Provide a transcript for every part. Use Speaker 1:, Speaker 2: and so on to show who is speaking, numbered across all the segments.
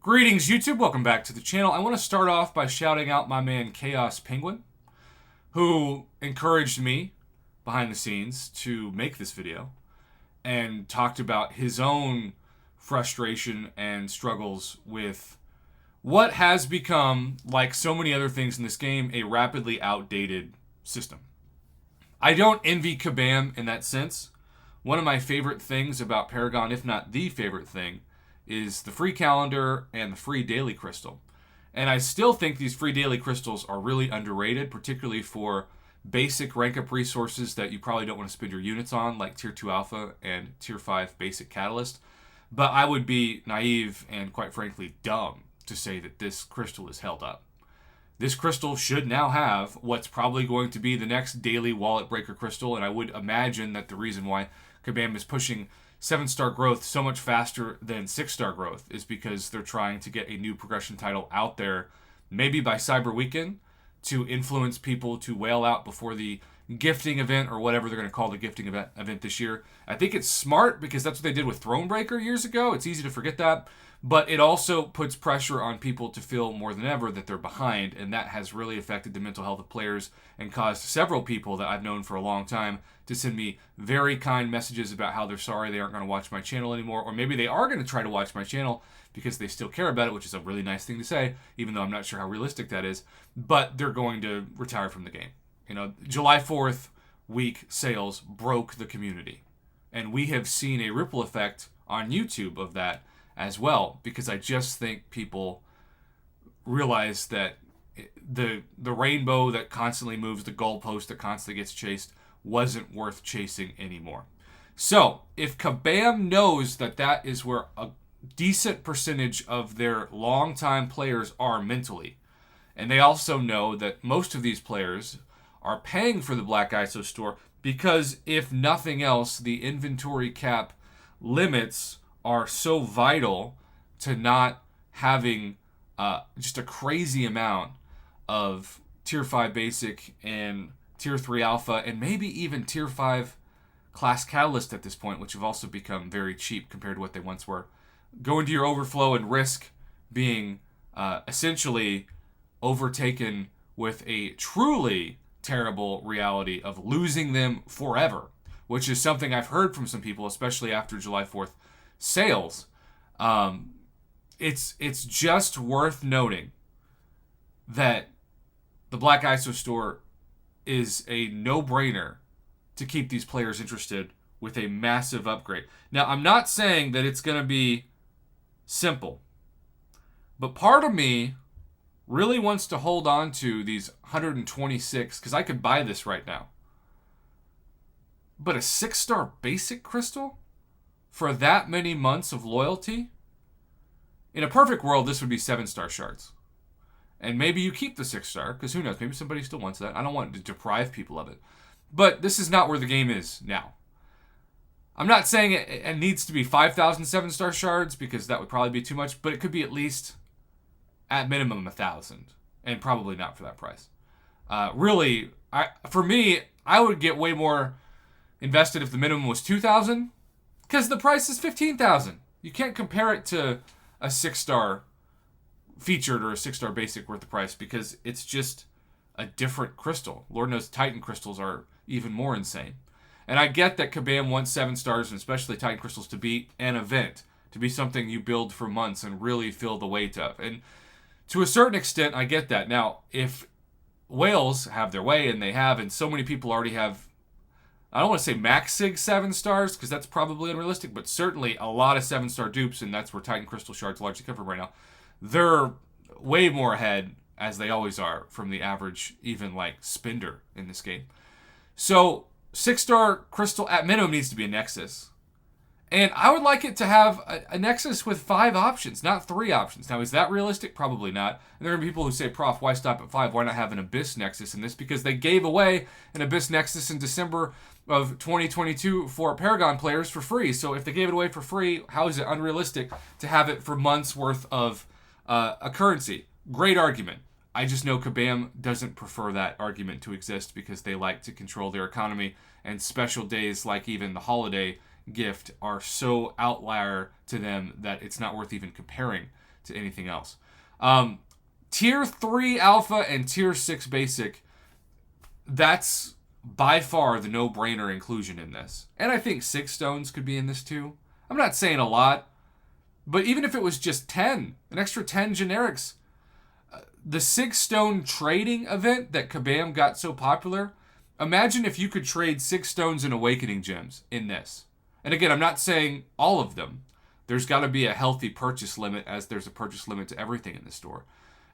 Speaker 1: Greetings, YouTube. Welcome back to the channel. I want to start off by shouting out my man Chaos Penguin, who encouraged me behind the scenes to make this video and talked about his own frustration and struggles with what has become, like so many other things in this game, a rapidly outdated system. I don't envy Kabam in that sense. One of my favorite things about Paragon, if not the favorite thing, is the free calendar and the free daily crystal. And I still think these free daily crystals are really underrated, particularly for basic rank up resources that you probably don't want to spend your units on, like Tier 2 Alpha and Tier 5 Basic Catalyst. But I would be naive and, quite frankly, dumb to say that this crystal is held up. This crystal should now have what's probably going to be the next daily wallet breaker crystal, and I would imagine that the reason why Kabam is pushing 7-star growth so much faster than 6-star growth is because they're trying to get a new progression title out there, maybe by Cyber Weekend, to influence people to whale out before the gifting event or whatever they're going to call the gifting event this year. I think it's smart because that's what they did with Thronebreaker years ago. It's easy to forget that. But it also puts pressure on people to feel more than ever that they're behind, and that has really affected the mental health of players and caused several people that I've known for a long time to send me very kind messages about how they're sorry they aren't going to watch my channel anymore, or maybe they are going to try to watch my channel because they still care about it, which is a really nice thing to say, even though I'm not sure how realistic that is, but they're going to retire from the game. You know, July 4th week sales broke the community, and we have seen a ripple effect on YouTube of that as well, because I just think people realize that the rainbow that constantly moves, the goalpost that constantly gets chased, wasn't worth chasing anymore. So, if Kabam knows that that is where a decent percentage of their longtime players are mentally, and they also know that most of these players are paying for the Black ISO store because, if nothing else, the inventory cap limits are so vital to not having just a crazy amount of Tier 5 Basic and Tier 3 Alpha and maybe even Tier 5 Class Catalyst at this point, which have also become very cheap compared to what they once were. Go into your overflow and risk being essentially overtaken with a truly terrible reality of losing them forever, which is something I've heard from some people, especially after July 4th sales. It's just worth noting that the Black ISO store is a no-brainer to keep these players interested with a massive upgrade. Now, I'm not saying that it's going to be simple, but part of me really wants to hold on to these 126, because I could buy this right now. But a 6-star basic crystal for that many months of loyalty? In a perfect world, this would be 7-star shards. And maybe you keep the 6-star, because who knows, maybe somebody still wants that. I don't want to deprive people of it. But this is not where the game is now. I'm not saying it needs to be 5,000 7-star shards, because that would probably be too much, but it could be at least, at minimum, 1,000. And probably not for that price. Really, for me, I would get way more invested if the minimum was 2,000, because the price is 15,000. You can't compare it to a 6-star featured or a 6-star basic worth the price, because it's just a different crystal. Lord knows Titan crystals are even more insane. And I get that Kabam wants 7 stars, and especially Titan crystals, to be an event, to be something you build for months and really feel the weight of. And to a certain extent, I get that. Now, if whales have their way, and they have, and so many people already have, I don't want to say max sig 7 stars, because that's probably unrealistic, but certainly a lot of 7-star dupes, and that's where Titan Crystal Shards largely come from right now. They're way more ahead, as they always are, from the average, even like spender in this game. So 6-star Crystal at minimum needs to be a Nexus. And I would like it to have a Nexus with 5 options, not 3 options. Now, is that realistic? Probably not. And there are people who say, Prof, why stop at 5? Why not have an Abyss Nexus in this? Because they gave away an Abyss Nexus in December of 2022 for Paragon players for free. So if they gave it away for free, how is it unrealistic to have it for months worth of a currency? Great argument. I just know Kabam doesn't prefer that argument to exist, because they like to control their economy, and special days like even the holiday gift are so outlier to them that it's not worth even comparing to anything else. Tier 3 Alpha and Tier 6 Basic, that's by far the no-brainer inclusion in this. And I think 6 stones could be in this too. I'm not saying a lot, but even if it was just 10, an extra 10 generics, the 6 stone trading event that Kabam got so popular, imagine if you could trade 6 stones in Awakening Gems in this. And again, I'm not saying all of them. There's got to be a healthy purchase limit, as there's a purchase limit to everything in the store.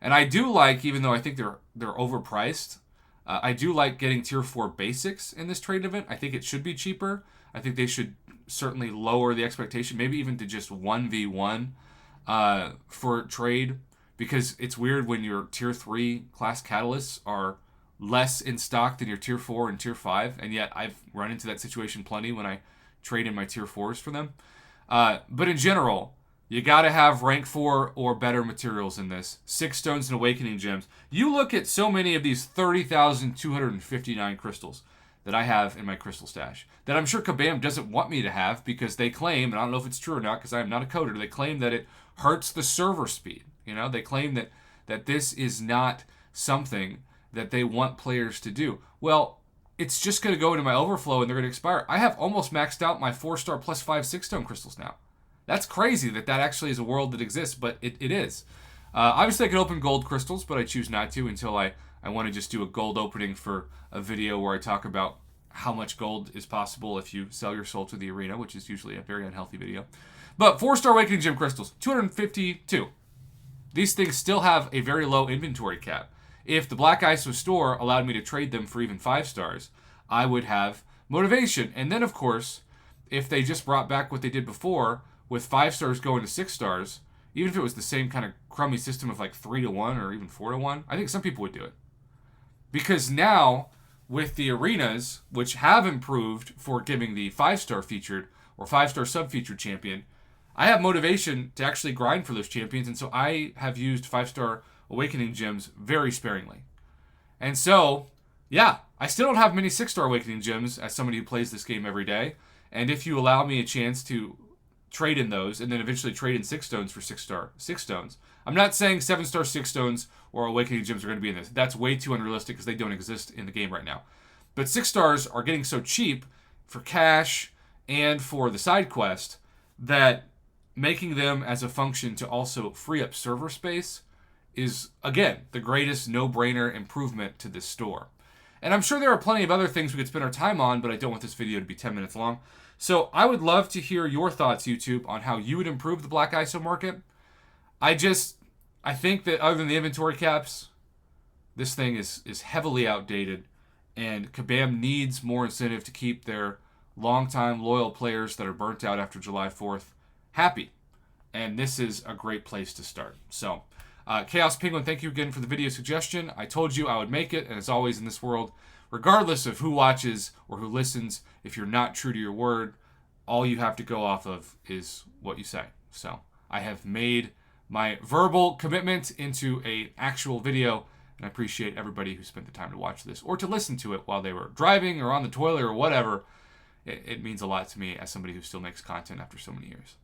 Speaker 1: And I do like, even though I think they're overpriced, I do like getting Tier 4 Basics in this trade event. I think it should be cheaper. I think they should certainly lower the expectation, maybe even to just 1v1 for trade, because it's weird when your Tier 3 class catalysts are less in stock than your Tier 4 and Tier 5, and yet I've run into that situation plenty when I trade in my Tier 4s for them. But in general, you got to have rank 4 or better materials in this. 6 stones and Awakening Gems. You look at so many of these 30,259 crystals that I have in my crystal stash that I'm sure Kabam doesn't want me to have, because they claim, and I don't know if it's true or not because I am not a coder, they claim that it hurts the server speed. You know, they claim that this is not something that they want players to do. Well, it's just going to go into my overflow and they're going to expire. I have almost maxed out my 4-star plus 5 6-stone crystals now. That's crazy that actually is a world that exists, but it is. Obviously, I could open gold crystals, but I choose not to until I want to just do a gold opening for a video where I talk about how much gold is possible if you sell your soul to the arena, which is usually a very unhealthy video. But 4-star Awakening Gem crystals, 252. These things still have a very low inventory cap. If the Black ISO store allowed me to trade them for even 5 stars, I would have motivation. And then, of course, if they just brought back what they did before, with 5 stars going to 6 stars, even if it was the same kind of crummy system of like 3-1 or even 4-1, I think some people would do it. Because now, with the arenas, which have improved for giving the 5-star featured or 5-star sub-featured champion, I have motivation to actually grind for those champions, and so I have used 5-star Awakening Gems very sparingly. And so, yeah, I still don't have many 6-star Awakening Gems as somebody who plays this game every day, and if you allow me a chance to trade in those and then eventually trade in 6 stones for 6-star 6 stones, I'm not saying 7-star 6 stones or Awakening Gems are going to be in this. That's way too unrealistic because they don't exist in the game right now. But 6 stars are getting so cheap for cash and for the side quest that making them as a function to also free up server space is, again, the greatest no-brainer improvement to this store. And I'm sure there are plenty of other things we could spend our time on, but I don't want this video to be 10 minutes long. So I would love to hear your thoughts, YouTube, on how you would improve the Black ISO market. I think that other than the inventory caps, this thing is heavily outdated, and Kabam needs more incentive to keep their longtime loyal players that are burnt out after July 4th happy. And this is a great place to start. So, Chaos Penguin, thank you again for the video suggestion. I told you I would make it, and as always in this world, regardless of who watches or who listens, if you're not true to your word, all you have to go off of is what you say. So, I have made my verbal commitment into an actual video, and I appreciate everybody who spent the time to watch this or to listen to it while they were driving or on the toilet or whatever. It means a lot to me as somebody who still makes content after so many years.